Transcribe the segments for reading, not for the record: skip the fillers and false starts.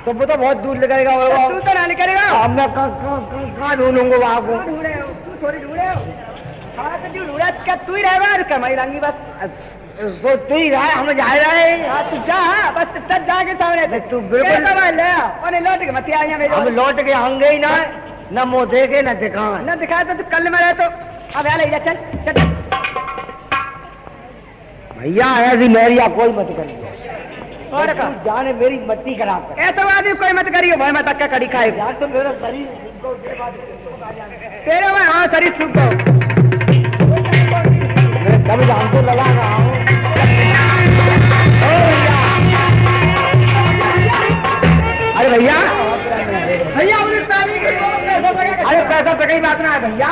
तो वो तो बहुत दूर निकलेगा। तू तो ना निकलेगा। अब मैं कहाँ ढूंढूंगा वहाँ को? तू थोड़ी ढूंढे हो। हाँ तो तू ढूंढा क्या? तू ही रहेगा कमाई रंगी बस। तो तू ही रहा, हम जा रहे हैं। हाँ तू जा, बस तब जाके सामने तू बिल्कुल ले और लौट के मत आइए मेरे। हम लौट के होंगे ही ना, न मुँह देखे न दिखाए। न दिखाए तो तू कल में रहे तो अब यार ले चल चल। भैया ऐसी मेरी या कोई मत करिए और जाने मेरी मट्टी खराब कर। ऐसा आदमी कोई मत करियो भाई, मैं तक कड़ी खाए यार तो मेरा शरीर तेरे में। हाँ शरीर सूख गो। कभी जान तो लगा रहा हूँ। अरे भैया भैया उन्हें तारीख अरे पैसा तो कहीं बात ना है भैया,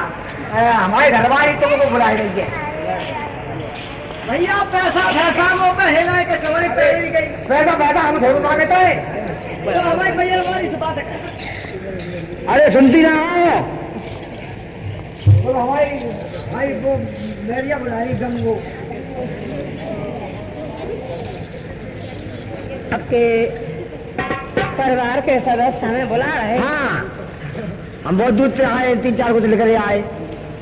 हमारे घर वाली तुमको बुलाई रही है। भैया पैसा पैसा वो पहला है कि चोरी पहली गई। पैसा पैसा हम थोड़ा मांगते हैं। तो हमारे भैया हमारी से बात है। अरे सुनती ना हो तो हमारी भाई वो मेरिया बुलाई गम वो। आपके परिवार के सदस्य हमें बुला रहे। हाँ हम बहुत दूर से आए, 3-4 को लेकर आए।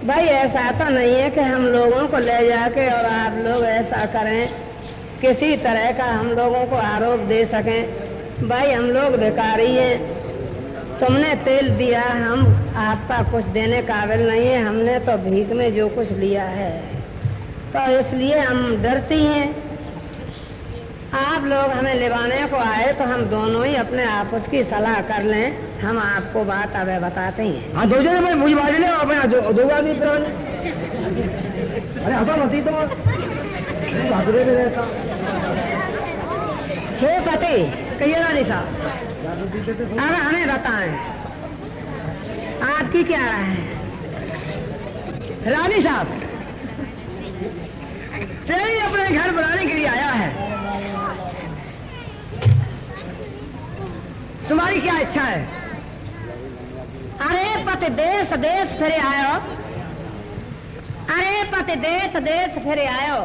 भाई ऐसा तो नहीं है कि हम लोगों को ले जाके और आप लोग ऐसा करें, किसी तरह का हम लोगों को आरोप दे सकें। भाई हम लोग बेकारी हैं, तुमने तेल दिया, हम आपका कुछ देने काबिल नहीं है। हमने तो भीख में जो कुछ लिया है, तो इसलिए हम डरती हैं। आप लोग हमें लेवाने को आए तो हम दोनों ही अपने आपस की सलाह कर लें। हम आपको बात अब बताते हैं। हाँ दो जने मुझे बाज ले अपने दो आदमी पर। अरे हटा मती तो हे पति कहिए रानी साहब, अब हमें बताएं आपकी क्या राय है? रानी साहब तेरी अपने घर बुलाने के लिए आया है, तुम्हारी क्या इच्छा है? अरे पति देश देश फिरे आयो, अरे पति देश देश फिरे आयो,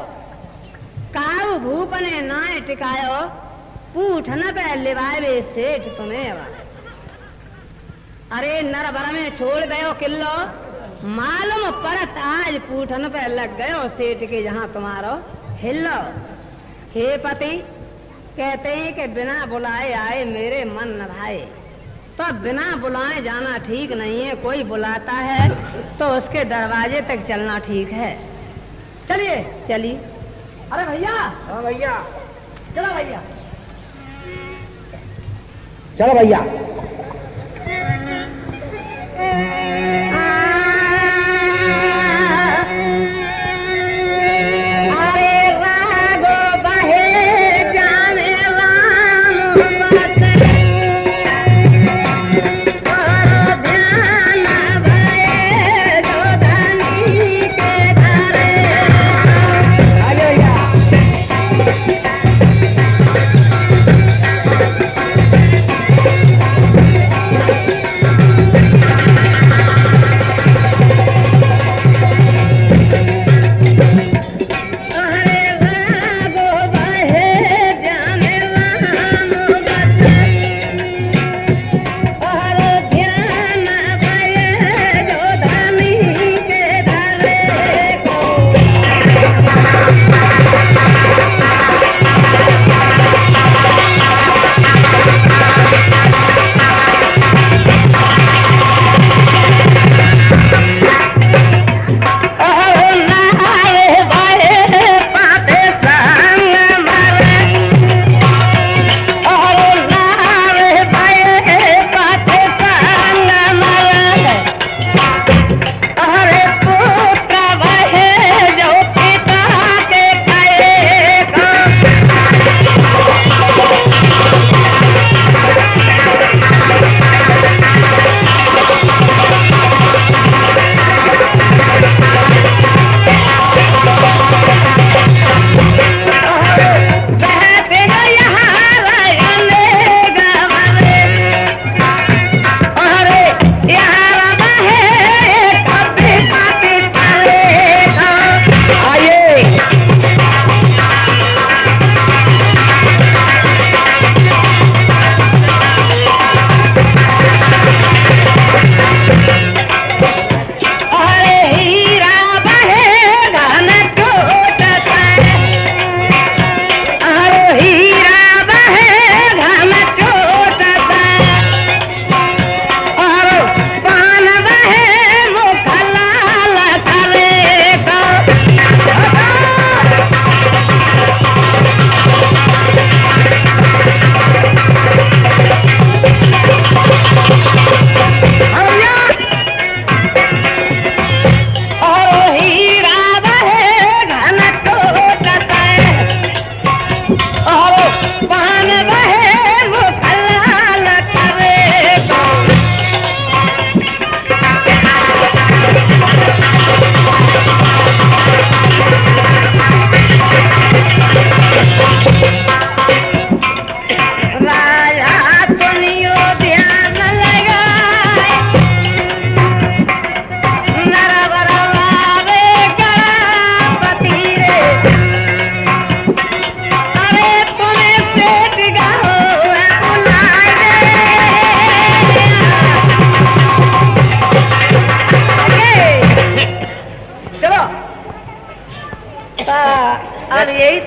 काऊ भूप ने नाय टिकायो, पूठ न पे लिवाए सेठ तुम्हें। अरे नरबर में छोड़ गयो किल्लो, मालूम परत आज पूठन पे लग गयो सेठ के जहां तुम्हारो हिल्लो। हे पति कहते हैं कि बिना बुलाए आए मेरे मन न भाए, तो बिना बुलाए जाना ठीक नहीं है। कोई बुलाता है तो उसके दरवाजे तक चलना ठीक है। चलिए चलिए। अरे भैया। हाँ भैया चलो भैया। चलो भैया।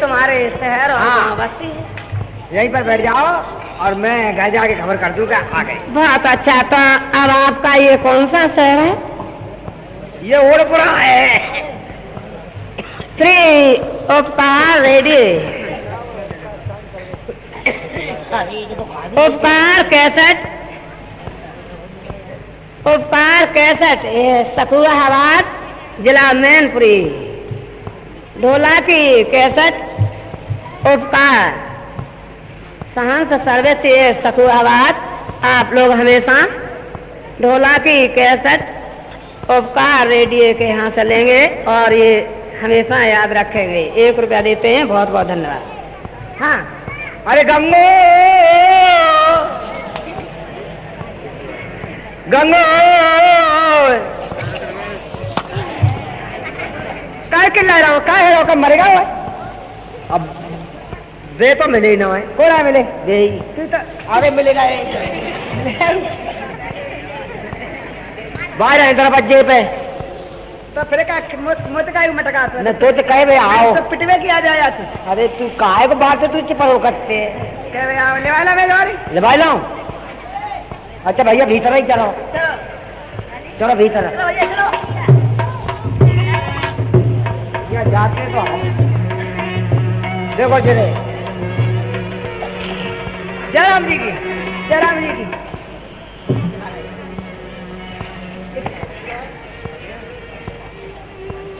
तुम्हारे शहर और हाँ। गाँव बस्ती है। यहीं पर बैठ जाओ और मैं घर जाके खबर कर दूंगा आ गए। बहुत अच्छा। तो अब आपका ये कौन सा शहर है? ये ओड़पुरा है। श्री उपकार रेडी, उपकार कैसेट, उपकार कैसेट, ये सकुआहाबाद जिला मैनपुरी। ढोला की कैसेट उपकार सहंस सर्विस, ये सकुआहाबाद। आप लोग हमेशा ढोला की कैसेट उपकार रेडियो के यहाँ से लेंगे और ये हमेशा याद रखेंगे। 1 रुपया देते हैं। बहुत बहुत धन्यवाद। हाँ। अरे गंगो गंगो काय के ला रहा हो? काय है मरेगा वो? अब वे तो मिले ही ना है। कोड़ा मिले वे ही तो आगे मिलेगा। बाहर है इधर बज्जे पे तो फिर का मुझ का ही मटका न तो कहे भाई आओ तो पिटवे किया जाए। अरे तू काहे को बात है? तू चिपड़ो करते कह भाई आओ ले वाला मैं ले भाई लाऊं। अच्छा भैया भीतर ही चलो, चलो भीतर जाते तो हम देखो चले। जय राम जी की, जय राम जी की।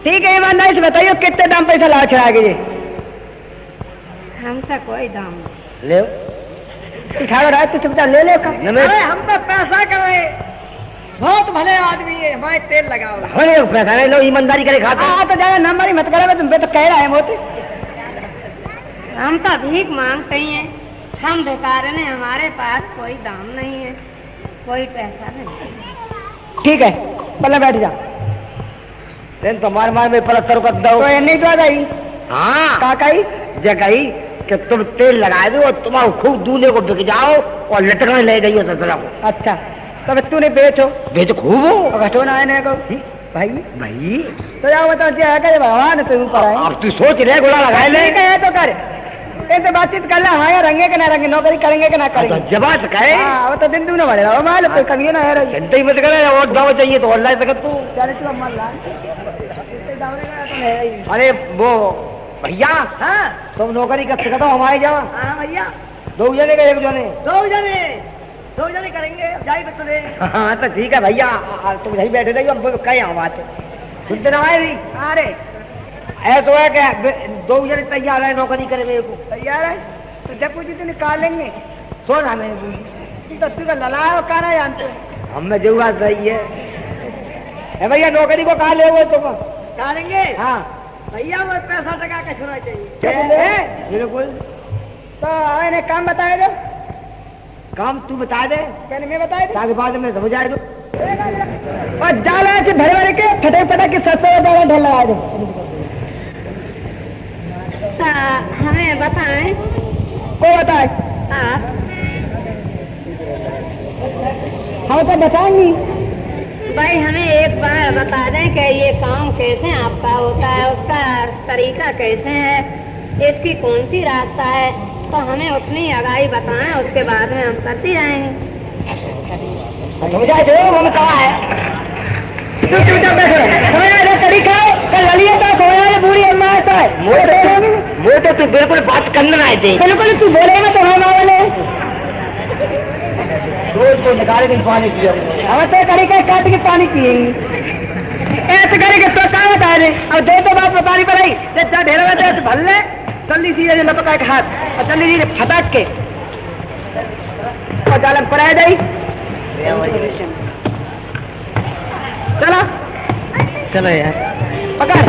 ठीक है ईमानदारी से बताइए कितने दाम पैसा ला छड़ा के? हमसे कोई दाम ले उठाओ रात तो चुपचाप ले ले। अरे हम तो पैसा कमाए, बहुत भले आदमी है, हमारे तेल लगाओ। अरे पैसा नहीं लो, ईमानदारी करे खाते। तो ज्यादा नंबर ही मत करो, तुम तो कह रहा है मोती। हम तो भीख मांगते ही हैं। हम बेकार ने, हमारे पास कोई दाम नहीं है, कोई पैसा नहीं। ठीक है पहले बैठ जा। लेकिन तुम्हारे मार में पलस्तर कर दो तो नहीं तो आई। हाँ काकाई जगही कि तुम तेल लगाए दो और तुम्हारा खूब दूल्हे को बिक जाओ और लटकने ले जाइए ससुरा को। अच्छा तब तूने बेचो बेचो खूब हो घटो ना आने को भाई भाई तो जाओ बताओ भगवान तुम ऊपर अब तू सोच रहे गोला लगाए ले तो कर इनसे बातचीत कर ले। हमारे रंगे के ना रंगे नौकरी करेंगे कि ना करेंगे जबात कहे। वो तो दिन दूना बढ़े रहा माल तो कभी ना है चिंता ही मत करे। और दाव चाहिए तो ऑनलाइन सकत तू चल तू मान ला। अरे वो भैया हाँ तुम नौकरी कर सकते हो हमारे जाओ। हाँ भैया 2 जने का 1 जने 2 जने करेंगे जाई बतले। हाँ तो ठीक है भैया तुम यही बैठे रहिए और कहे हम बात सुनते ना आए। अरे ऐसा है कि 2 जने तैयार है नौकरी करे मेरे को तैयार है तो जब कुछ दिन निकालेंगे सोना मैं तो तू का ललाओ करा जानते हमें जरूरत रही है भैया नौकरी को कहा ले हुए तुम कहा लेंगे। हाँ भैया वो पैसा टका का सुना चाहिए बिल्कुल। तो इन्हें काम बताए दो। काम तू बता दे क्या मैं बता दे ताकि बाद में समझ आए। और डाला से भरे भरे के फटे फटे के 700 ढोल लगा दो। हमें बताएं। को बताए? आप हम तो बताएंगी भाई, हमें एक बार बता दें कि ये काम कैसे आपका होता है, उसका तरीका कैसे है, इसकी कौन सी रास्ता है, तो हमें उतनी आगाही बताएं, उसके बाद में हम करती रहेंगे। समझा दो हम कहा है तरीका पूरी मोटे तू बिल्कुल बात करना है बिल्कुल तू बोलेगा तो हम वाले रोज को निकाले दिन पानी पियो हम तो तरीका काट के पानी पियेंगे ऐसे करेंगे तो क्या बता रहे। अब दो तो बात बता रही पड़ाई जब ढेर में भल ले जल्दी सी लपका के हाथ और जल्दी सी फटक के और जालम पर आ जाई। चलो चलो यार पकड़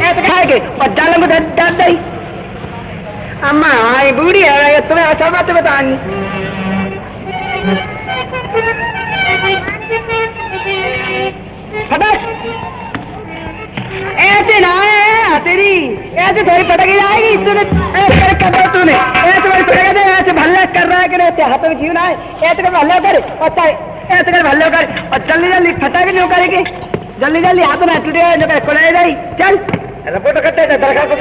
ऐसे खाएंगे और जालम को डाल दई। अम्मा आई बूढ़ी है तुम्हें असल बात बताएंगी। फटक ऐसे ना है तेरी ऐसे थोड़ी पटक जाएगी तूने तूने ऐसे पटक ऐसे भल्ला कर रहा है कि नहीं हाथों में जीव ना है ऐसे कर भल्ला कर और ऐसे कर भल्ला कर और जल्दी जल्दी फटक नहीं करेगी जल्दी जल्दी हाथों में टूटे कोलाए जाए चल ऐसा फोटो करते दरखास्त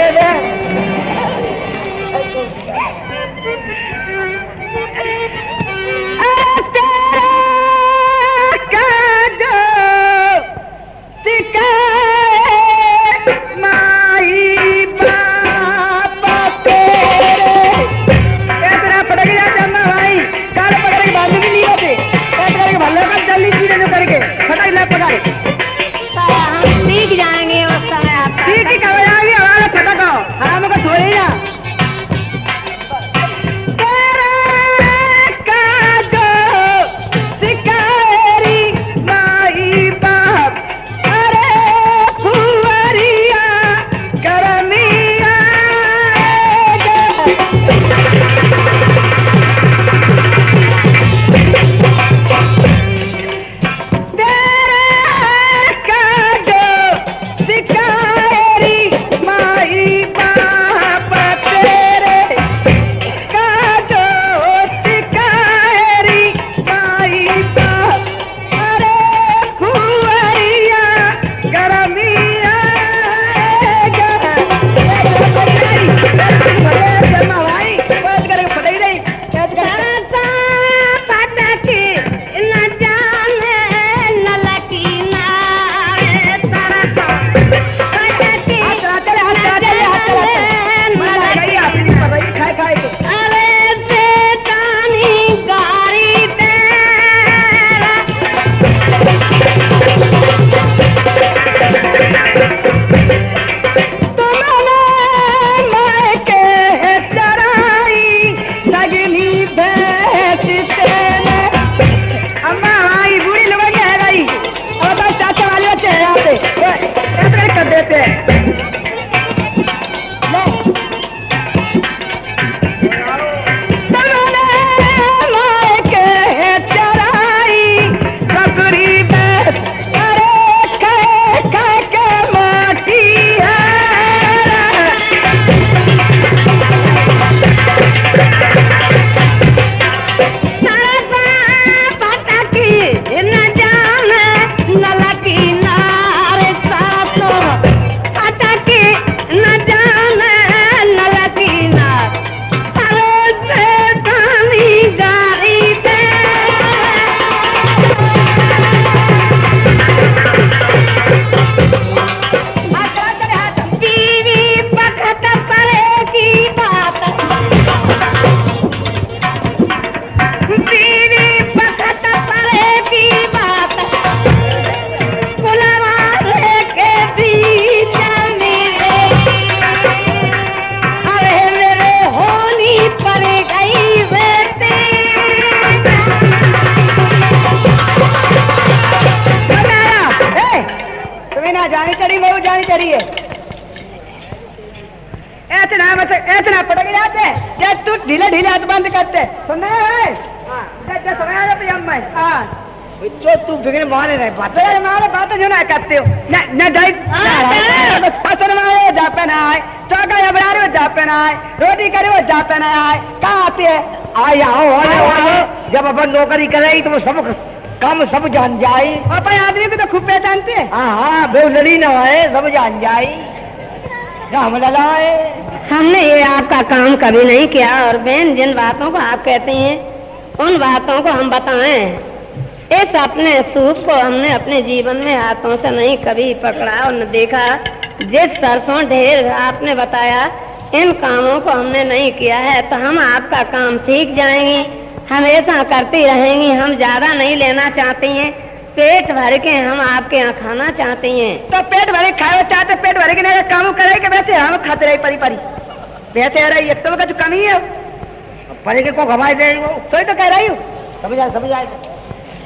जानी चाहिए। ऐतना पटक जाते जब तू ढीले ढीले हाथ बंद करते सुनने जो तू बिगड़ मारे रहे बातें मारे बातें जो ना करते हो न जाए फसल मारे जापे ना आए चौका या बना रहे हो जापे ना आए रोटी करे हो जापे ना आए कहाँ आती है आए आओ जब अपन नौकरी करेगी तो वो सब काम सब जान जाए अपन आदमी को तो खूब पहचानते हैं। हाँ बेलड़ी ना आए सब जान जाए हम ललाए। हमने ये आपका काम कभी नहीं किया और बहन जिन बातों को आप कहते हैं उन बातों को हम बताएं। इस अपने सूप को हमने अपने जीवन में हाथों से नहीं कभी पकड़ा और न देखा। जिस सरसों ढेर आपने बताया इन कामों को हमने नहीं किया है तो हम आपका काम सीख जाएंगे, हमेशा करती रहेंगी। हम ज्यादा नहीं लेना चाहती हैं, पेट भर के हम आपके यहाँ खाना चाहते हैं। तो पेट भरे खाए चाहते पेट भरे के नहीं काम करेंगे वैसे हम खाते रहे परी परी वैसे रही एक तो कुछ कमी है परी के को घमाए दे सोई तो कह रही हूँ समझ आए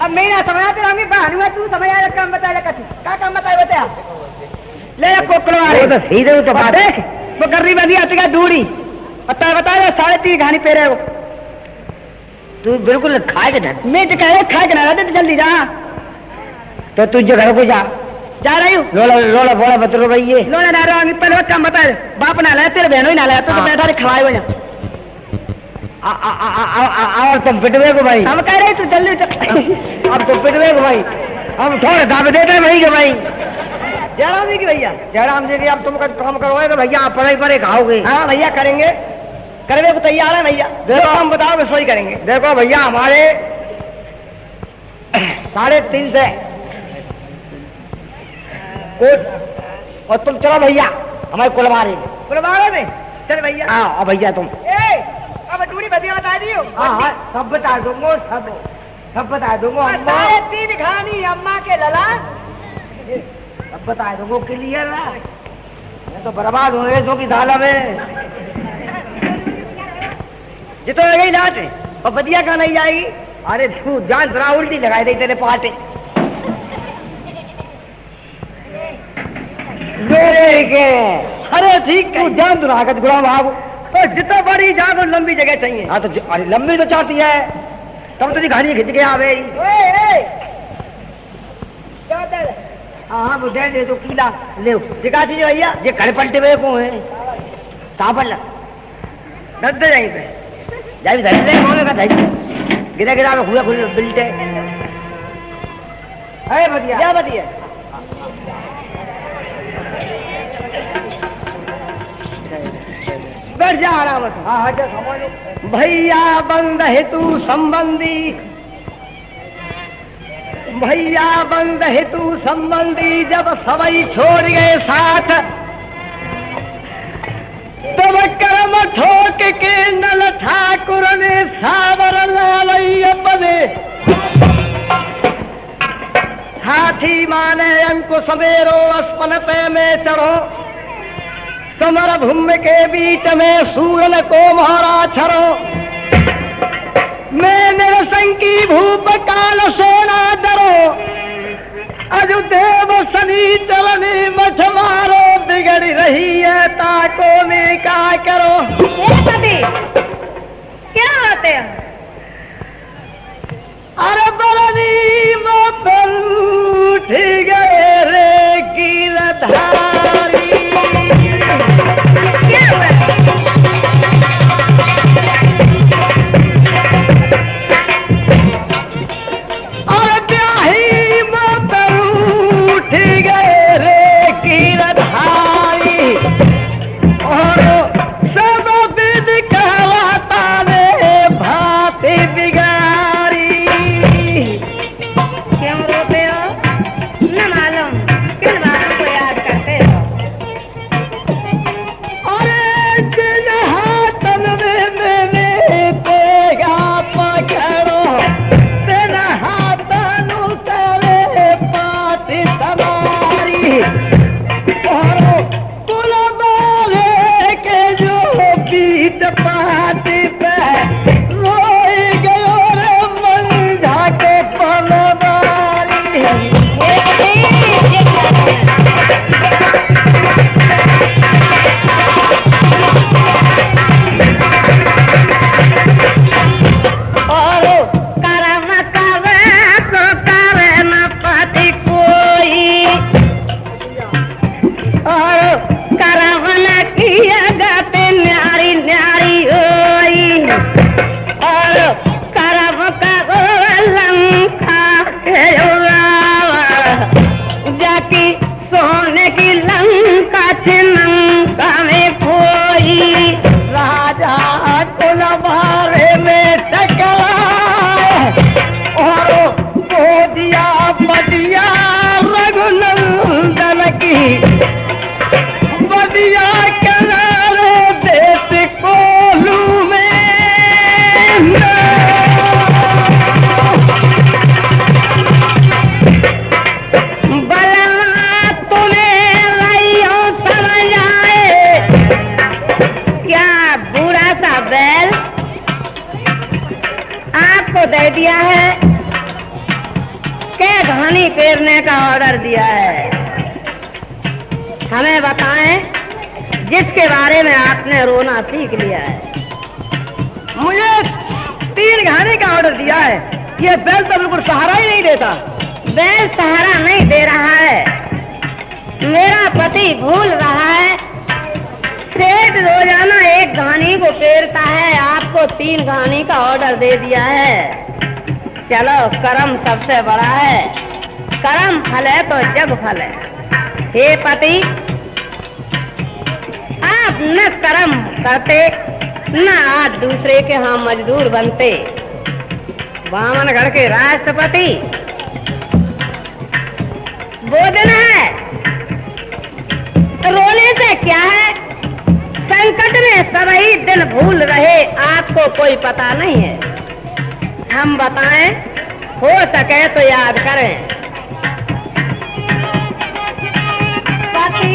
अब मैं ना समझ आते हम बहानुआ तू समझ आया काम बताया क्या काम बताया बता ले कोकड़वा तो सीधे तो बात देख वो गर्री बंदी आती का दूरी बता 3.5 घानी पे रहे हो तू बिल्कुल खाए के ढंग मैं तो कह रहा खाए के ना रहते जल्दी जा तो तुझे घर को जा रही हूँ लोला बोला बतरो भाई ये लोला ना रहा पहले काम बता बाप ना लाया तेरे बहनों ही ना लाया तो बैठा खवाए हो जा और तुम पिटवे को भाई हम कह रहे तू जल्दी अब तुम पिटवे को भाई हम थोड़े दावे देते हैं भाई के भाई जयराम जी की भैया जयराम जी की अब तुम काम करोगे तो भैया आप पड़े खाओगे। हाँ भैया करेंगे करने को तैयार है भैया देखो हम बताओगे सोई करेंगे। देखो भैया हमारे 3.5 से और तुम चलो भैया हमारे कुलवारे में चल भैया। हाँ भैया तुम अब दूरी बतिया बता दी हो। हाँ सब बता दूंगा सब बता दूंगा 3.5 घानी अम्मा के लला सब बता दूंगा क्लियर ना मैं तो बर्बाद हो गए जो की दाला में जितो यही लाट और बदिया का नहीं जाएगी। अरे तू जान थोड़ा उल्टी लगाई दे तेरे पाटे मेरे के अरे ठीक है जान दुरागत गुलाम आगो तो जितना बड़ी जागो लंबी जगह चाहिए। हाँ तो अरे लंबी तो चाहती है तब तो घानी खिंच के आवे। हाँ वो दे तो कीला ले दिखा दीजिए भैया ये घर पलटे हुए को है साबल दर्द जाई पे जाई धैर्य कौन का धैर्य गिरा में हुआ खुले बिल्टे है बढ़िया क्या बढ़िया बैठ जा आराम से। हाँ भैया बंद है तू संबंधी भैया बंद है तू संबंधी जब सवई छोड़ गए साथ तब कर्म ठोक के नल ठाकुर ने सावर लालैया बने हाथी माने अंकु सवेरो अस्पन पे में चढ़ो समर भूमि के बीच में सूरन को मोहरा छरो मैं निरसंकी भूप काल सोना डरो अजुदेव सनी चलनी मठ मारो बिगड़ रही है ताको में क्या करो। क्या होते हैं अरे बरनी पर उठ गए रे गिरधारी दे दिया है के घानी पेरने का ऑर्डर दिया है। हमें बताएं जिसके बारे में आपने रोना सीख लिया है। मुझे 3 घानी का ऑर्डर दिया है। ये बैल तो बिल्कुल सहारा ही नहीं देता। बैल सहारा नहीं दे रहा है, मेरा पति भूल रहा है। सेठ रोजाना 1 घानी को पेरता है, आपको 3 घानी का ऑर्डर दे दिया है। चलो कर्म सबसे बड़ा है, कर्म फल है तो जग फल है। हे पति, आप न कर्म करते न आज दूसरे के यहाँ मजदूर बनते। बामनगढ़ के राष्ट्रपति बोझन है, रोने से क्या है? संकट में सभी दिन भूल रहे, आपको कोई पता नहीं है। हम बताएं, हो सके तो याद करें। पति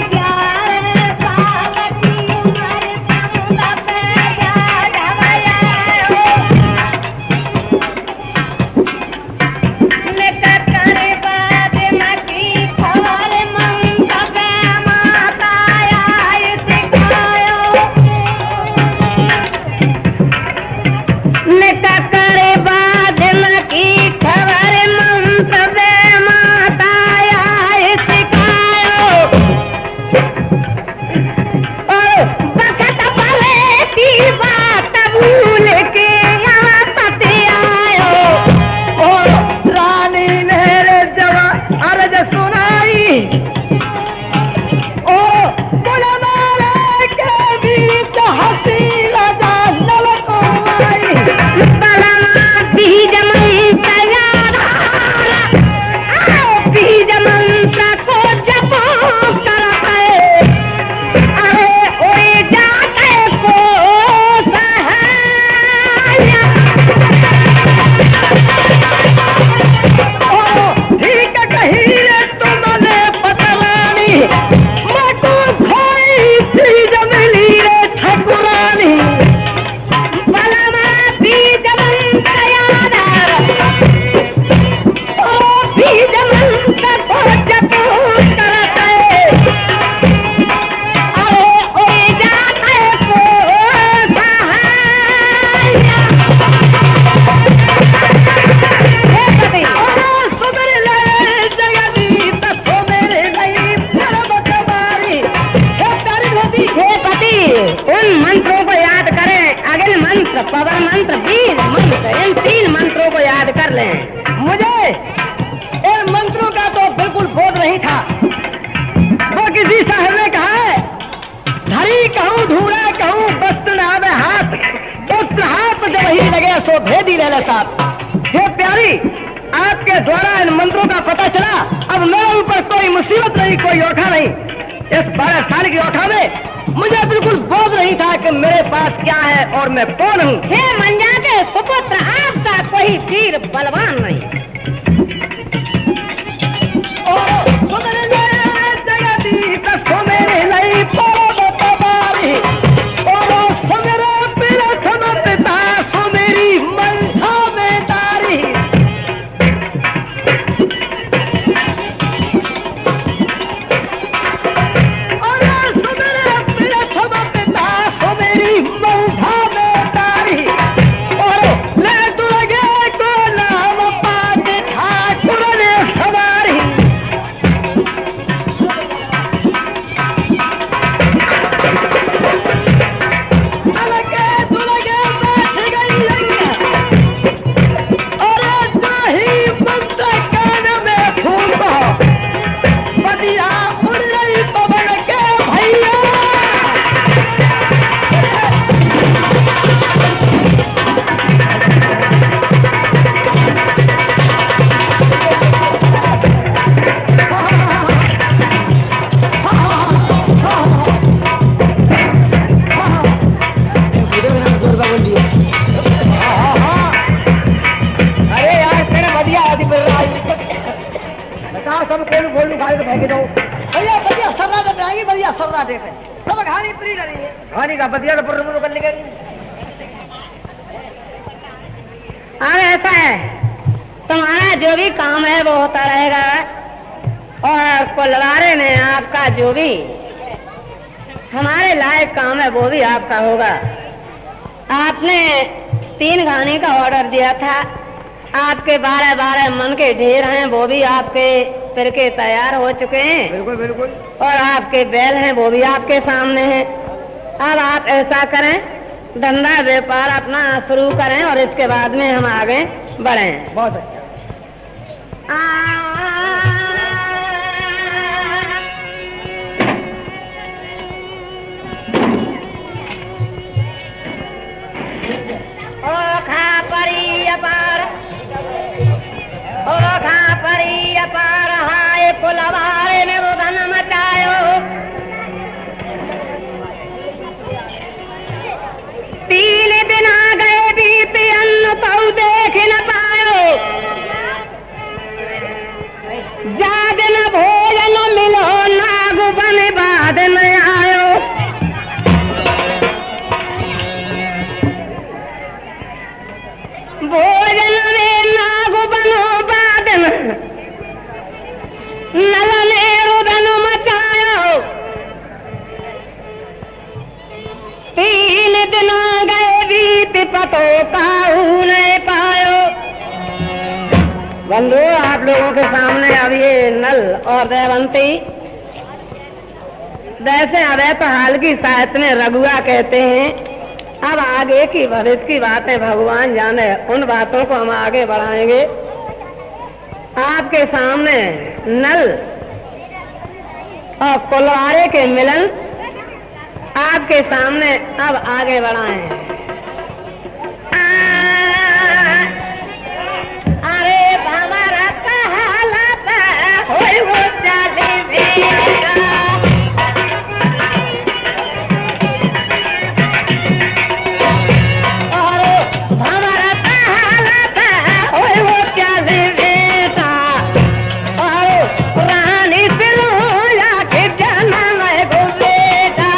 पवन मंत्र, बीज मंत्र, इन 3 मंत्रों को याद कर लें। मुझे इन मंत्रों का तो बिल्कुल बोध नहीं था। वो किसी साहब ने कहा है, धरी कहूँ ढूंढा कहूँ वस्त्र आवे हाथ, वस्त्र हाथ जब ही लगे सो भेदी ले ले साथ। हे प्यारी, आपके द्वारा इन मंत्रों का पता चला। अब मेरे ऊपर कोई मुसीबत नहीं, कोई ओखा नहीं। इस 12 साल की ओखा में मुझे बिल्कुल बोध नहीं था कि मेरे पास क्या है और मैं कौन हूँ। हे मंजा के सुपुत्र, आपका कोई वीर बलवान नहीं। सब कोल गोल खाए तो फेंक दो। भैया बढ़िया सर्रा दे आएगी, बढ़िया सर्रा दे सब घानी परी रही है। घानी का बतिया तो पुर कर लेंगे। अब ऐसा है, तुम्हारा जो भी काम है वो होता रहेगा, और कुलवारे में आपका जो भी हमारे लायक काम है वो भी आपका होगा। आपने 3 घानी का ऑर्डर दिया था, आपके 12 मन के ढेर हैं, वो भी आपके फिर के तैयार हो चुके हैं। बिल्कुल बिल्कुल। और आपके बैल हैं वो भी आपके सामने हैं। अब आप ऐसा करें, धंधा व्यापार अपना शुरू करें और इसके बाद में हम आगे बढ़ें। बहुत अच्छा। हाय कुलवारे में रुदन मचायो, 3 दिन आ गए बीते अन्न तो देख न पायो, जागन भोजन मिलो नाग बन बाद में आयो। भोजन में नाग बनो बाद में नलने रुदन मचायो, 3 दिन गए बीत पतो काऊ नहीं पायो। बंधु, आप लोगों के सामने अब ये नल और दयवंती, वैसे अवैध तो हाल की साहित्य में रघुआ कहते हैं। अब आगे की भविष्य की बातें भगवान जाने, उन बातों को हम आगे बढ़ाएंगे। आपके सामने नल और कुलवारे के मिलन आपके सामने अब आगे बढ़ाएं। अरे हमारा हालत हो वो चली भेगा, अरे हमारा हालत हो वो चली भेगा, अरे रानी से रोया के जन्म है गो बेटा।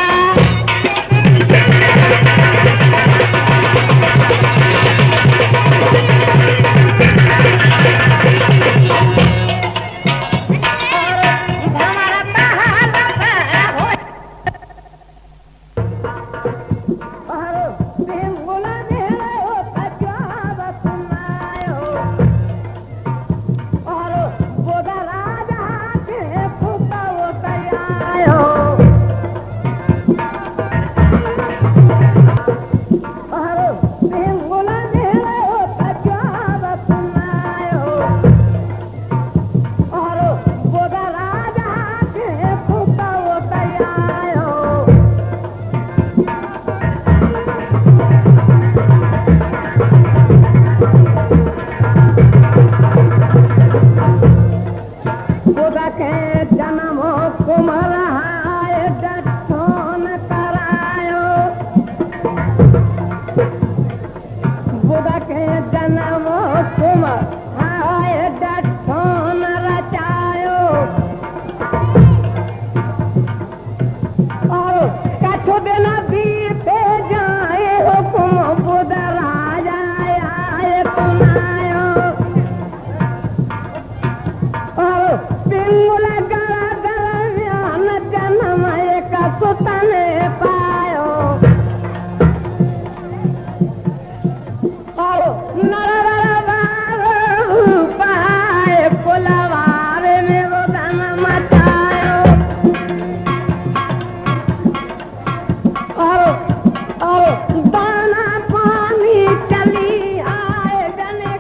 दाना पानी चली आए जने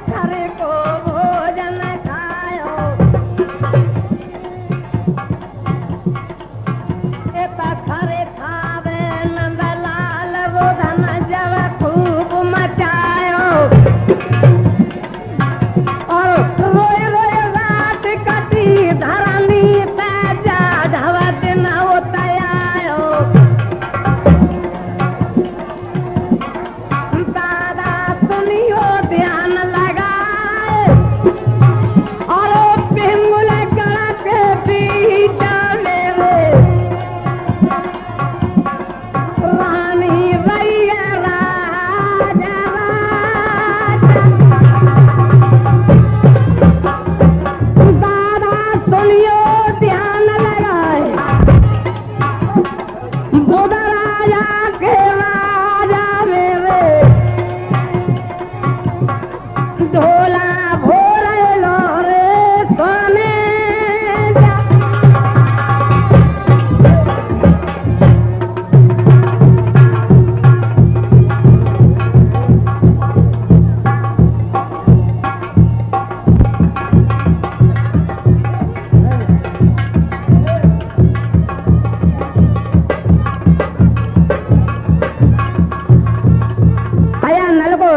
ढोला भोरे लोरे सोने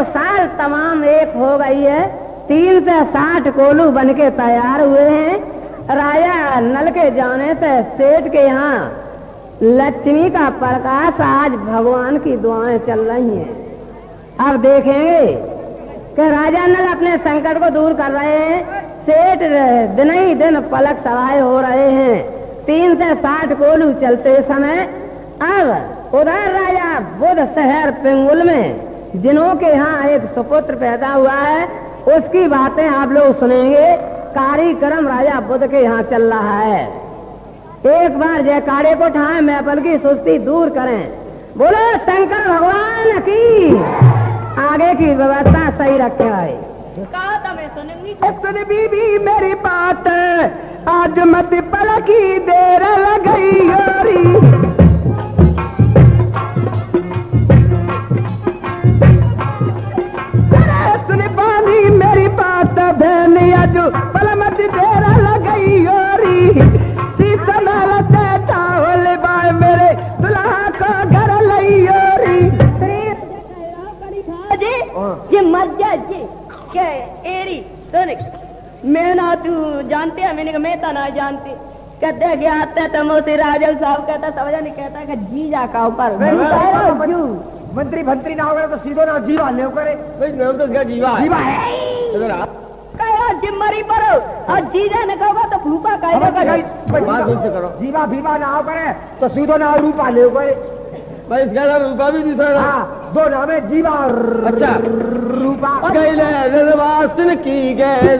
साल तमाम एक हो गई है। 3 से 60 कोलू बन के तैयार हुए हैं। राजा नल के जाने से सेठ के यहाँ लक्ष्मी का प्रकाश आज भगवान की दुआएं चल रही हैं। अब देखेंगे कि राजा नल अपने संकट को दूर कर रहे हैं। सेठ दिन ही दिन पलक सवाए हो रहे हैं। 3 से 60 कोलू चलते समय अब उधर राजा बुध शहर पिंगुल में जिनों के यहाँ एक सुपुत्र पैदा हुआ है उसकी बातें आप लोग सुनेंगे। कार्यक्रम राजा बुध के यहाँ चल रहा है। एक बार जयकारे को उठाएं, महफिल की सुस्ती दूर करें। बोलो शंकर भगवान की। आगे की व्यवस्था सही रखे भाई। कहा था मैं सुनूंगी। सुन बीबी मेरी बात, आज मत पलकी देर लगई योरी। मेरी बात धनिया जो पलमत तेरा लगई योरी। बाय मेरे दुल्हा को घर लई योरी। ये मज्जा जी क्या एरी सुन मैं ना तू जानते है। मैंने कहा मैं तो ना जानती। कहते गया आता तो मोती राजल साहब कहता समझा नहीं कहता कि जीजा का ऊपर मंत्री भंत्री ना होगा तो सीधो ना जीवा ले करे। तो क्या जीवा जीवा है जिम्मरी पर और जीजा ने कहा तो फूफा करो। जीवा भीवा ना हो करे तो सीधो ना रूपा ले करे। भाई इसका नाम रूपा भी नहीं था। हाँ, 2 नाम है जीवा और अच्छा रूपा। की गए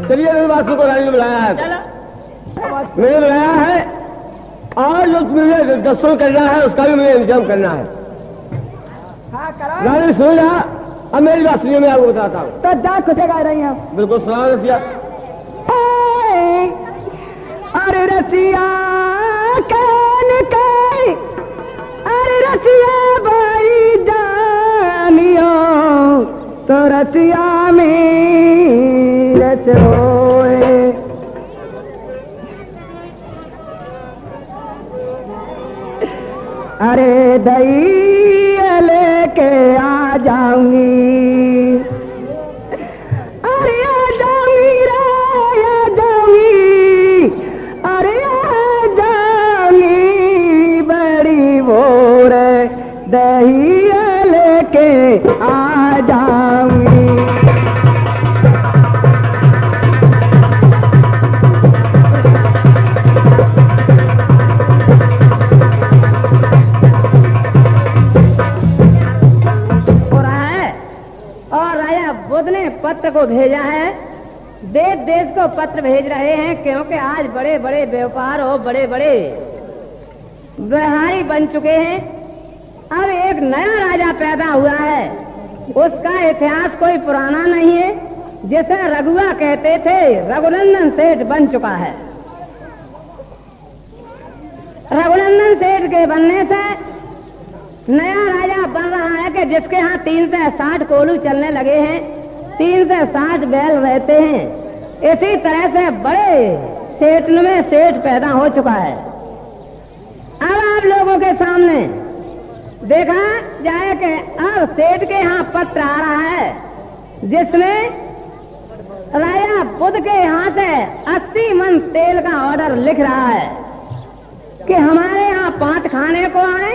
चलिए निर्वासों को रानी ने बुलाया है। मैंने बुलाया है और जो मुझे दस्तूर करना है उसका भी मुझे इंतजाम करना है। रानी सुन जा, अब मेरी बात सुनिए, मैं आपको बताता हूँ। तो जा कुछ गा रही हैं। बिल्कुल सलाम रसिया। अरे रसिया अरे रसिया भाई जानियो तो रसिया में रच होए। अरे दई लेके आ जाऊंगी। अरे आ जाऊंगी रे आ जाऊंगी। अरे आ जाऊंगी बड़ी भोर दही लेके आ जाऊंगी। पत्र को भेजा है। देश देश को पत्र भेज रहे हैं क्योंकि आज बड़े बड़े व्यापार और बड़े बड़े व्यवहारी बन चुके हैं। अब एक नया राजा पैदा हुआ है। उसका इतिहास कोई पुराना नहीं है। जिसे रघुआ कहते थे रघुनंदन सेठ बन चुका है। रघुनंदन सेठ के बनने से नया राजा बन रहा है कि जिसके यहाँ 3 से 60 कोलू चलने लगे हैं। 3 से 60 बैल रहते हैं। इसी तरह से बड़े सेठ में सेठ पैदा हो चुका है। अब आप लोगों के सामने देखा जाए कि अब सेठ के यहाँ पत्र आ रहा है जिसमें राजा बुध के यहाँ से 80 मन तेल का ऑर्डर लिख रहा है कि हमारे यहाँ 5 खाने को आए,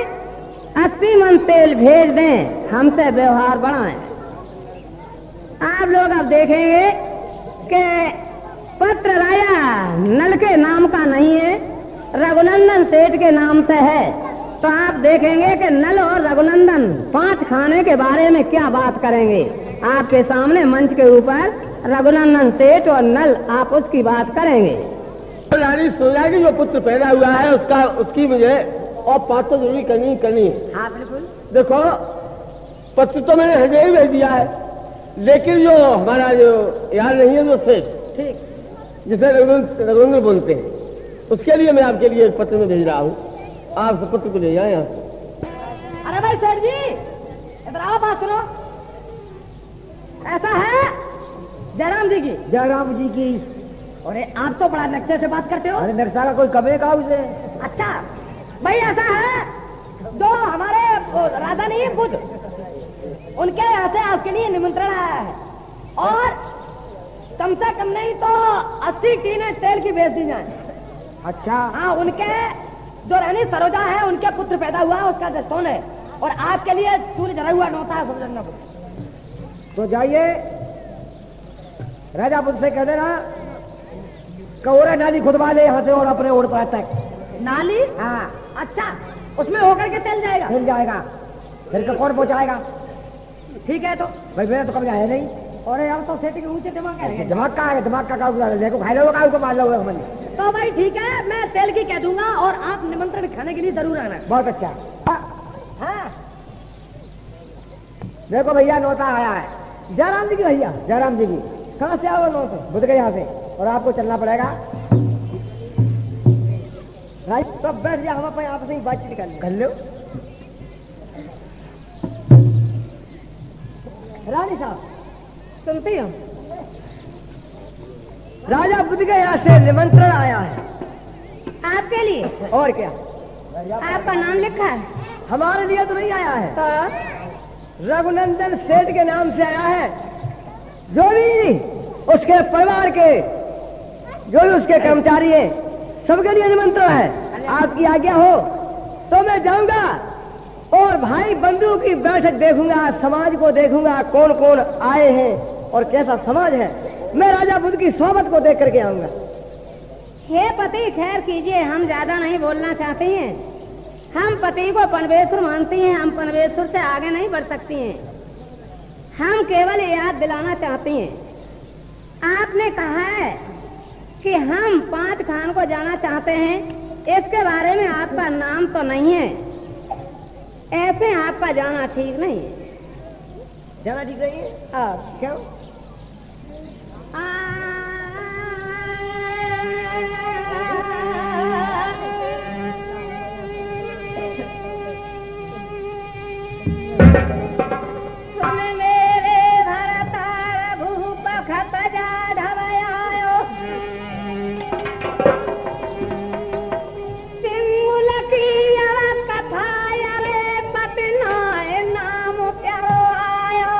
80 मन तेल भेज दें, हमसे व्यवहार बढ़ाएं। आप लोग अब देखेंगे कि पत्र राजा नल के नाम का नहीं है, रघुनंदन सेठ के नाम से है। तो आप देखेंगे कि नल और रघुनंदन 5 खाने के बारे में क्या बात करेंगे। आपके सामने मंच के ऊपर रघुनंदन सेठ और नल आप उसकी बात करेंगे। रानी सोनिया की जो पुत्र पैदा हुआ है उसकी मुझे और बात तो जरूरी करनी है। हाँ बिल्कुल। देखो पत्र तो मैंने हृदय ही भेज दिया है, लेकिन जो हमारा जो यार नहीं है जो सेठ, ठीक, जिसे रघुनंदन बोलते हैं, उसके लिए मैं आपके लिए एक पत्र में भेज रहा हूँ। आप सब पत्र को ले जाए यहाँ से। अरे भाई सेठ जी, इधर आओ, बात सुनो। ऐसा है जयराम जी की, जयराम जी की। अरे आप तो बड़ा नक्शे से बात करते हो। अरे नक्शा का कोई कमे का उसे। अच्छा भाई, ऐसा है जो हमारे राजा नहीं बुद्ध, उनके यहाँ से आपके लिए निमंत्रण आया है और कम से कम नहीं तो 80 टीने तेल की बेच दी जाए। अच्छा, हाँ, उनके जो रानी सरोजा है, उनके पुत्र पैदा हुआ है, उसका जस्तोन है और आपके लिए सूर्य जला हुआ नौता है समझना। तो जाइए राजा बुद्ध से कह देना कौरा नाली खुदवा ले यहाँ से और अपने ओर पर तक। नाली? हाँ, अच्छा, उसमें होकर के चल जाएगा? मिल जाएगा। फिर तो कौन पहुंचाएगा? ठीक है। तो भाई मेरा तो कभी आया नहीं। और यार तो सेठ के ऊंचे दिमाग है। दिमाग का है, दिमाग का काम देखो, खाई लो का मार लो मैंने। तो भाई ठीक है, मैं तेल की कह दूंगा और आप निमंत्रण खाने के लिए जरूर आना। बहुत अच्छा। हाँ, देखो भैया नौता आया है। जयराम जी की भैया? जयराम जी की। कहाँ से आओ? नौ से बुद्ध के यहाँ से, और आपको चलना पड़ेगा। राइट, तो बैठ जा, हम अपने आपस में बातचीत कर लो। रानी साहब सुनती हो? राजा बुद्ध के यहाँ से निमंत्रण आया है आपके लिए। और क्या? आपका नाम लिखा है? हमारे लिए तो नहीं आया है, तो रघुनंदन सेठ के नाम से आया है। जो भी उसके परिवार के, जो भी उसके कर्मचारी हैं, सबके लिए निमंत्रण है। आपकी आज्ञा हो तो मैं जाऊंगा और भाई बंधु की बैठक देखूंगा, समाज को देखूंगा, कौन कौन आए हैं और कैसा समाज है। मैं राजा बुद्ध की सोबत को देख करके आऊंगा। हे पति, खैर कीजिए, हम ज्यादा नहीं बोलना चाहते हैं। हम पति को परमेश्वर मानती हैं, हम परमेश्वर से आगे नहीं बढ़ सकती हैं। हम केवल याद दिलाना चाहती हैं, आपने कहा है कि हम 5 खान को जाना चाहते हैं, इसके बारे में आपका नाम तो नहीं है। ऐसे आपका जाना ठीक नहीं है। जाना ठीक नहीं है? क्यों? सुन मेरे भरतार भूप खत जा ढवयायो, सिंगुल की कथा रे पतनाए नाम प्यारो आयो।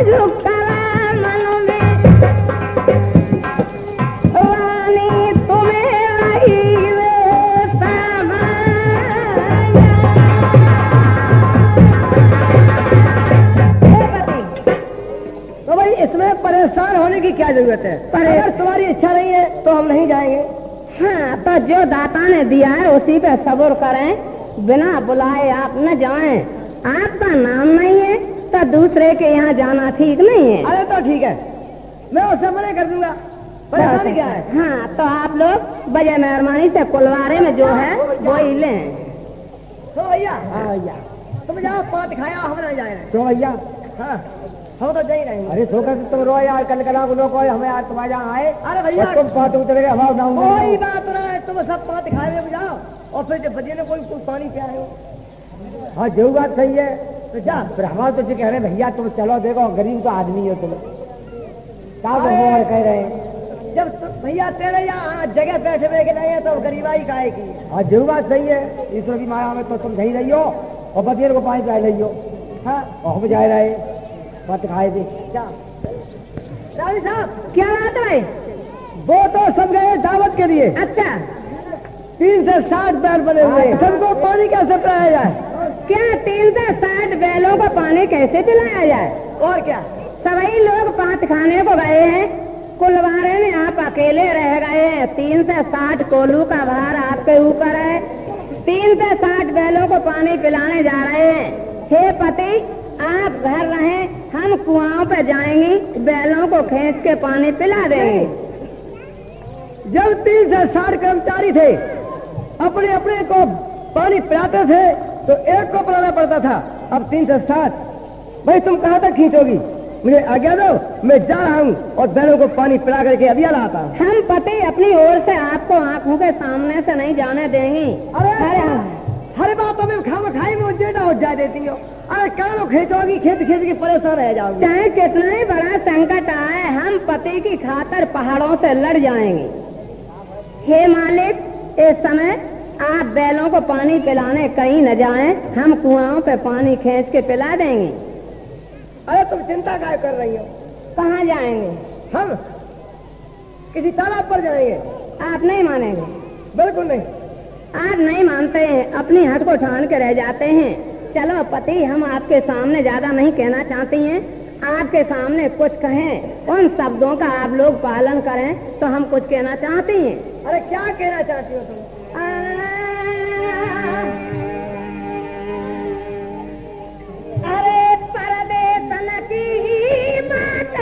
झुकरा मन में रानी तुम्हें रही वे तो भाई इसमें परेशान होने की क्या जरूरत है? अगर तुम्हारी इच्छा नहीं है तो हम नहीं जाएंगे। हाँ, तो जो दाता ने दिया है उसी पे सब्र करें, बिना बुलाए आप न जाएं। आपका नाम नहीं है तो दूसरे के यहाँ जाना ठीक नहीं है। अरे तो ठीक है, मैं उससे मना कर दूंगा। परेशानी क्या है? हाँ, तो आप लोग बजे मेहरबानी से कुलवारे में जो है वो ही लें। तो भैया हाँ भैया, तुम जाओ, पाँच खाया, हम नहीं जा रहे। तो भैया हाँ, हम तो जा ही रहेंगे। अरे छोकर तुम रो यार, कल कला को लोग हमें आज तुम्हारे यहाँ आए। अरे भैया तुम पाँच उतरे हवा कोई बात ना है, तुम सब पाँच खाए हुए जाओ और फिर जब बजे ने कोई पानी पियाए हो। हाँ जो बात सही है। तो जा, फिर हमारे तो कह रहे भैया तुम चलो, देखो गरीब तो आदमी हो तुम, क्या अरे, कह रहे हैं। जब भैया तेरे यहाँ जगह बैठे बैठे लगे तो गरीबाई काहे की? हाँ जो बात सही है, ईश्वर की माया में तो तुम सही रही हो और बतियर को पानी पिला रही हो। हाँ, और हम जा रहे मत खाए थे। जा रावी साहब, क्या बात है? वो तो सब गए दावत के लिए। अच्छा, 3 से 60 बैल बने हुए, सबको पानी कैसे पिलाया जाए? क्या 3 से 60 बैलों को पानी कैसे पिलाया जाए? और क्या? सभी लोग पाँच खाने को गए हैं, कुलवारे में आप अकेले रह गए हैं। 3 से 60 कोलू का भार आपके ऊपर है। 3 से 60 बैलों को पानी पिलाने जा रहे हैं। हे पति, आप घर रहें, हम कुआं पे जाएंगे, बैलों को खींच के पानी पिला देंगे। जब 3 से 60 कर्मचारी थे, अपने अपने को पानी पिलाते थे तो एक को पिलाना पड़ता था। अब 3 से 60, भाई तुम कहाँ तक खींचोगी? मुझे आज्ञा दो, मैं जा रहा हूँ और बैलों को पानी पिला करके अभी लाता हूँ। हम पति अपनी ओर से आपको आंखों के सामने से नहीं जाने देंगे। अरे हर बातों में खाम खाई में जेटा हो जा देती हो। अरे क्या लोग खींचोगी, खींच खींच के परेशान रह जाओगी। चाहे कितना ही बड़ा संकट आए, हम पति की खातर पहाड़ों से लड़ जाएंगे। हे मालिक, इस समय आप बैलों को पानी पिलाने कहीं न जाएं, हम कुआं पे पानी खींच के पिला देंगे। अरे तुम चिंता काय कर रही हो? कहाँ जाएंगे? हम किसी तालाब पर जाएंगे। आप नहीं मानेंगे? बिल्कुल नहीं। आप नहीं मानते हैं, अपनी हद को ठान के रह जाते हैं। चलो पति, हम आपके सामने ज्यादा नहीं कहना चाहती हैं, आपके सामने कुछ कहें, उन शब्दों का आप लोग पालन करें तो हम कुछ कहना चाहती हैं। अरे क्या कहना चाहती हो तुम? अरे परदेसन की बात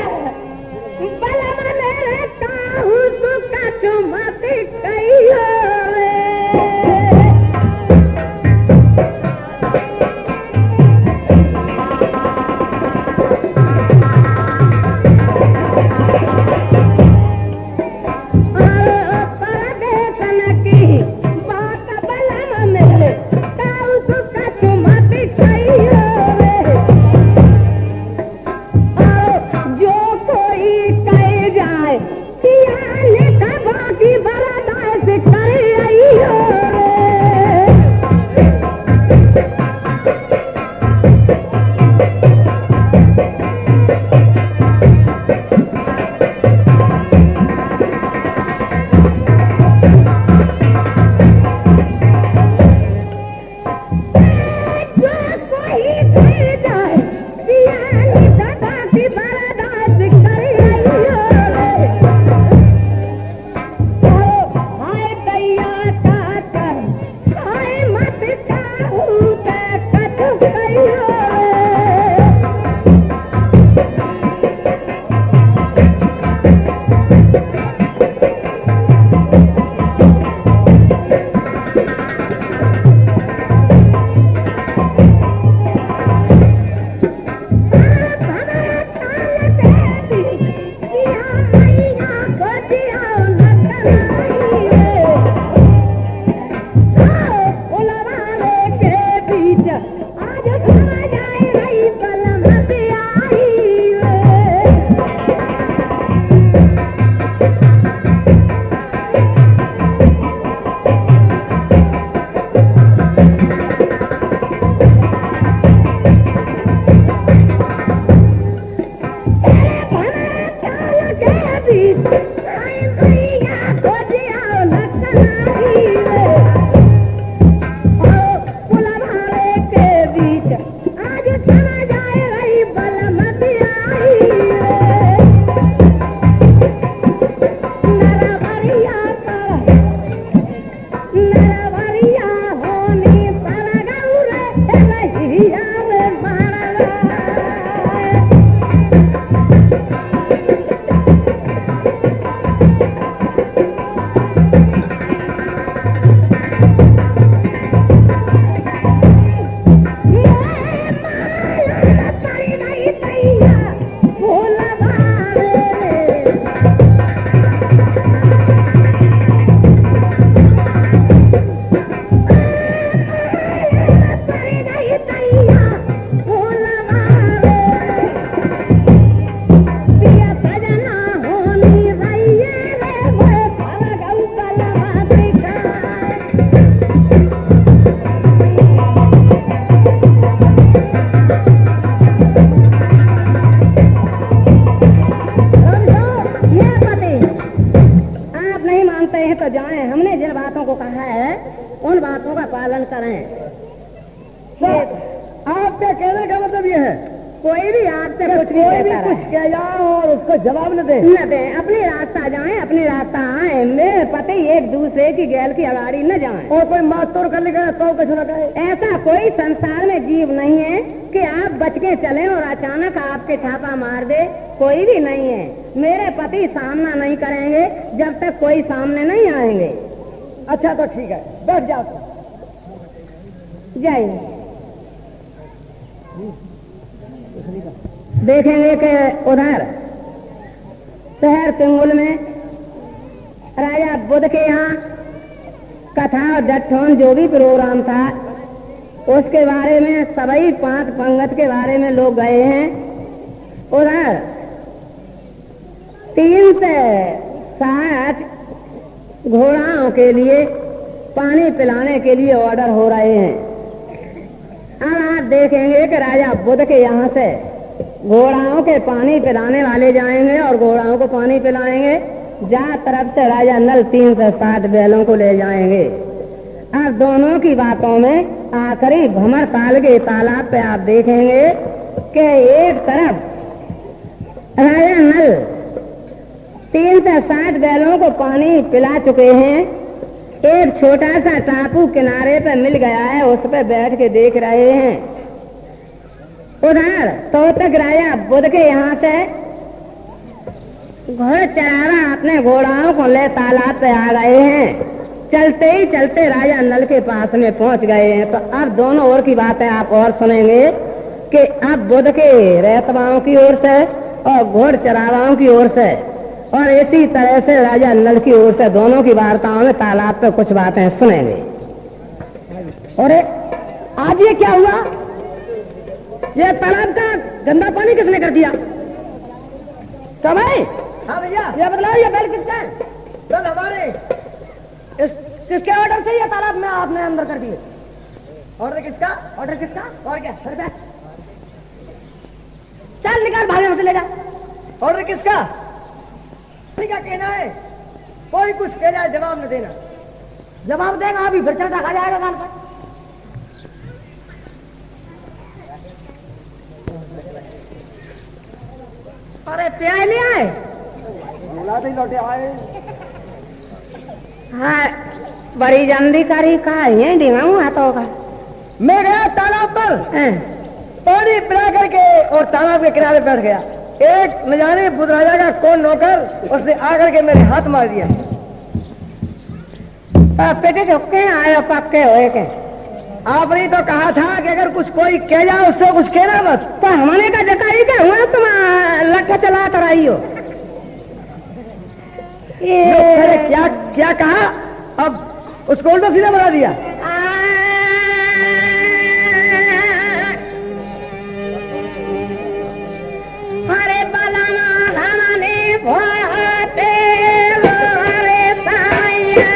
बलम मेरे काहू सुख चुमत कहियो रे। भैया रे मारा तो जाएं, हमने जिन बातों को कहा है उन बातों का पालन करें। आपके कहने का मतलब ये है कोई भी आपसे कुछ कोई भी कुछ कह जाए और उसको जवाब न दे, अपनी रास्ता जाएं, अपनी रास्ता आए। मेरे पति एक दूसरे की गैल की अगाड़ी न जाएं। और कोई मात तोड़ कर लेगा तो कुछ न कहे। ऐसा कोई संसार में जीव नहीं है कि आप बच के चलें और अचानक आपके छापा मार दे, कोई भी नहीं है। मेरे पति सामना नहीं करेंगे जब तक कोई सामने नहीं आएंगे। अच्छा तो ठीक है, बैठ जाओ। जाइए। देखेंगे कि उधर शहर पिंगुल में राजा बुद्ध के यहाँ कथा और जट्ठोन जो भी प्रोग्राम था उसके बारे में सभी 5 पंगत के बारे में लोग गए हैं। उधर 3 से 60 घोड़ाओं के लिए पानी पिलाने के लिए ऑर्डर हो रहे हैं। अब आप देखेंगे कि राजा बुद्ध के यहाँ से घोड़ाओं के पानी पिलाने वाले जाएंगे और घोड़ाओं को पानी पिलाएंगे। जहाँ तरफ से राजा नल 3 से 60 बैलों को ले जाएंगे। अब दोनों की बातों में आखिरी भमर ताल के तालाब पे आप देखेंगे कि एक तरफ राजा नल 3 से 60 बैलों को पानी पिला चुके हैं। एक छोटा सा टापू किनारे पे मिल गया है, उस पे बैठ के देख रहे हैं। उधर तो तक राजा बुद्ध के यहाँ से घोड़ चरावा अपने घोड़ाओं को ले तालाब पे आ गए हैं। चलते ही चलते राजा नल के पास में पहुंच गए हैं। तो अब दोनों ओर की बातें आप और सुनेंगे कि अब बुद्ध के रहतवाओं की ओर से और घोड़ चरावाओं की ओर से और इसी तरह से राजा नल की ओर से दोनों की वार्ताओं में तालाब पे कुछ बातें सुनेंगे। और आज ये क्या हुआ? ये तालाब का गंदा पानी किसने कर दिया? समय? हाँ भैया, ये बतलाओ, ये बैल किसका है? बैल हमारे। किसके ऑर्डर से ये तालाब में आपने अंदर कर दिए? ऑर्डर किसका? ऑर्डर किसका? और क्या? चल निकाल, भागे मुझे ले जा। ऑर्डर किसका? क्या कहना है? कोई कुछ कह जाए जवाब न देना। जवाब देगा अभी फिर चर्चा खा जाएगा कान पर। अरे प्याज ले आए? लौटे आए। हाँ, बड़ी जल्दी करी कहा ये डिंगा हुआ तो का। मैं गया तालाब पर, पानी पिला करके और तालाब के किनारे बैठ गया। एक न जाने बुद्ध राजा का कौन नौकर उसने आकर के मेरे हाथ मार दिया। पेटे चुके आए पक्के हुए के। आपने तो कहा था कि अगर कुछ कोई कह जाए उससे कुछ कहना मत। तो हमने का जताई क्या हुआ, तुम लट्ठा चला कर आई हो। ये क्या क्या कहा? अब उसको उल्टा सीधा बना दिया। अरे बलाना धमाने भोते रे साया।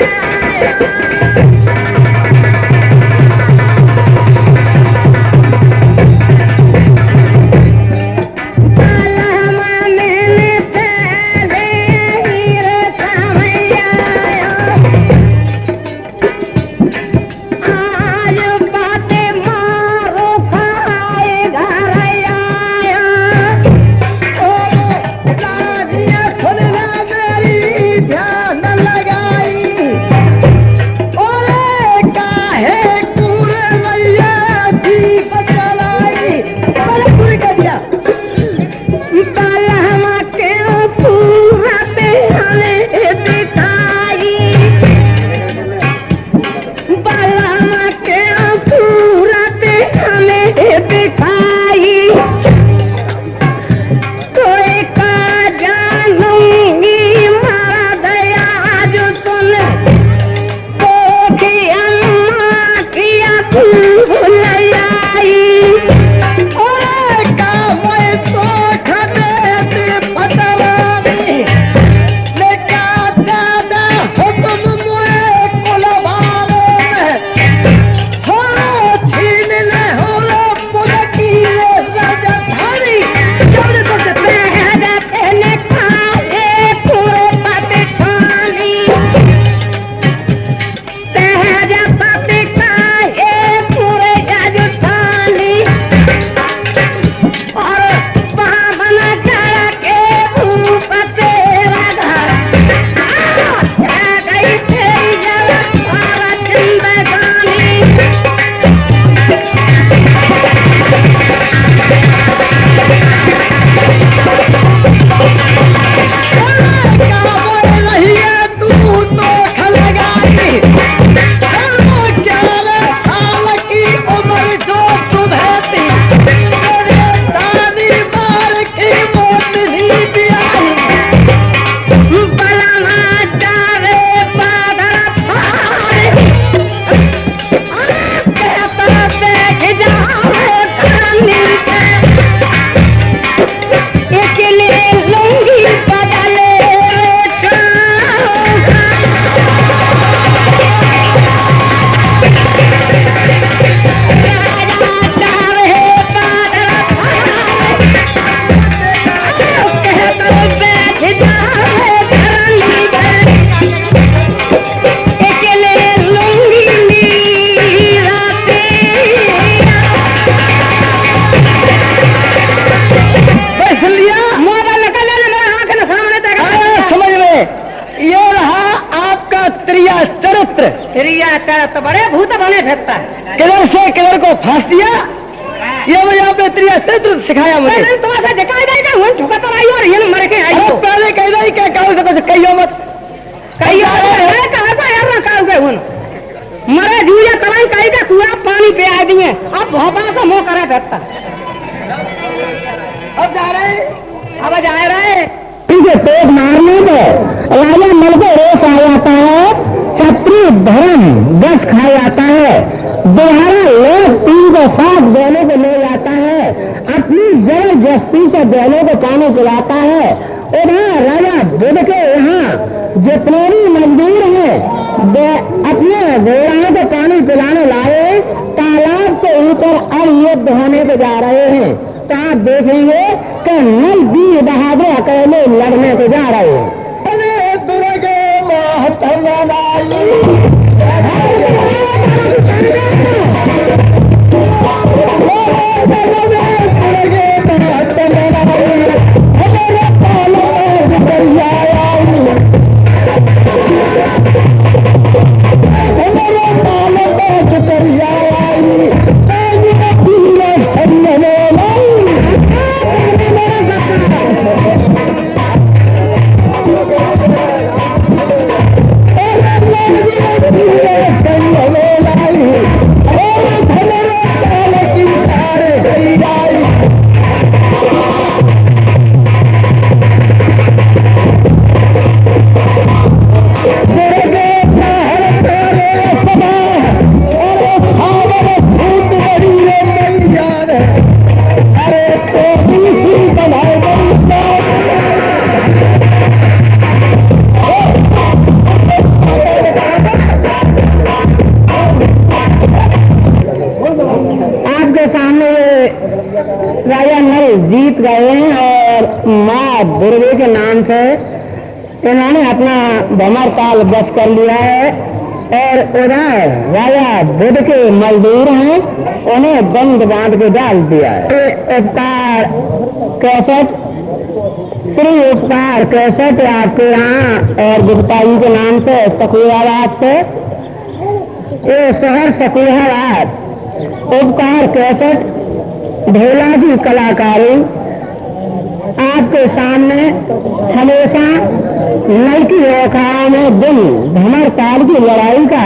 चढ़ तो बड़े भूत बने फिरता है। किधर से किधर को फांस दिया, ये मुझे आपने तेरी अस्तित्व सिखाया मुझे। मैंने तुम्हारा दिखाई देगा वो झुका तो आई और ये मर के आई तो पहले कह दे क्या कहो सको कहियो मत कहीं और कहा था यार ना कहा गए उन मरे जूया तलाई कहीं का कुआ पानी पे आ दिए अब भोपा से मुंह करे फिरता। अब जा रहे अब जा रहे इनके पेट मारने पर राजा नल को रोष आ जाता है, क्षत्रिय धर्म दस खा जाता है, दोबारा लोग 307 बैलों को ले जाता है, अपनी जबरदस्ती से बैलों को पानी पिलाता है। उधर राजा बुध के यहाँ जितने भी मजदूर हैं अपने घोड़ों को पानी पिलाने लाए, तालाब के ऊपर अब युद्ध होने को जा रहे हैं। तो आप देखेंगे कि नल वीर बहादुर अकेले लड़ने को जा रहे हैं। राजा नल जीत गए हैं और माँ दुर्गे के नाम से इन्होंने अपना भमर ताल बस कर लिया है। और उधर राजा बुध के मजदूर हैं, उन्हें बंद बांध के डाल दिया है। उपकार कैसेट, श्री उपकार कैसेट आपके यहाँ और गुप्ता जी के नाम से सकुलाबाद से, ये शहर सकुलाबाद उपकार कैसेट ढोला की कलाकारी आपके सामने हमेशा नई की रेखाओं में दिन भमर ताल की लड़ाई का